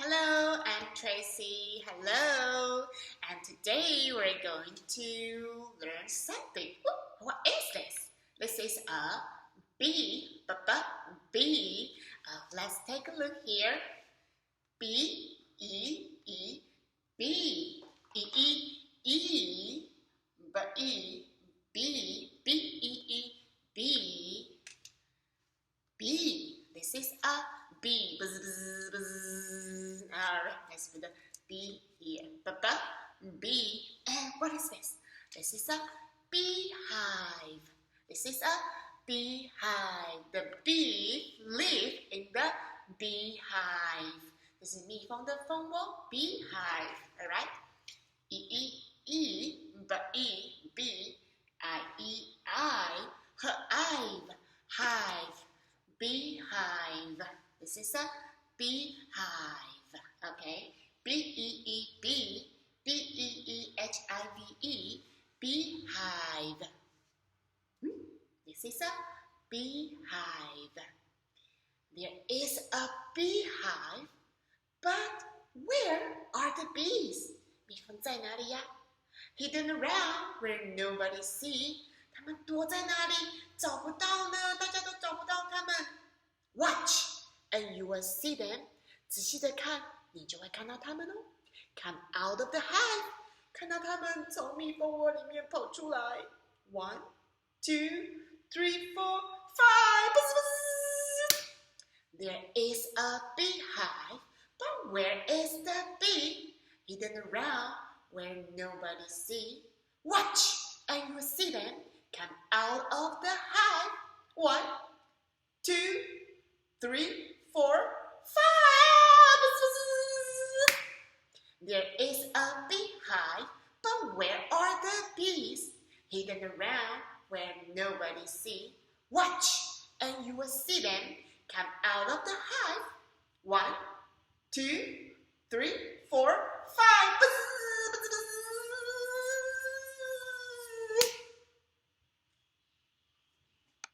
Hello, I'm Tracy. Hello. And today we're going to learn something. Ooh, what is this? This is a bee. Bee. Let's take a look here. B, E, E, bee. E, E, E, B, B, B, E, E, bee. Bee. This is a bee. Buzz, buzz, buzz. Alright, let's put the bee here. Bee. And what is this? This is a beehive. This is a beehive. The bee live in the beehive. 这是蜜蜂的蜂窝 beehive. Alright? E, E, E, B, B, I, E, I, hive, hive. Beehive. This is a beehive. Okay. B-E-E-B, B-E-E-H-I-V-E, beehive. This is a beehive. There is a beehive, but where are the bees? 蜜蜂在哪里呀？ Hidden around where nobody see. 它们躲在哪里？找不到呢，大家都找不到它们。Watch, and you will see them. 仔细的看，你就会看到它们哦。Come out of the hive. 看到它们从蜜蜂窝里面跑出来。1, 2, 3, 4, 5. There is a beehive, but where is the bee? Hidden around where nobody see. Watch, and you will see them. Come out of the hive. 1, 2, 3, 4, 5. There is a beehive, but where are the bees? Hidden around where nobody see. Watch, and you will see them. Come out of the hive. 1, 2, 3, 4, 5.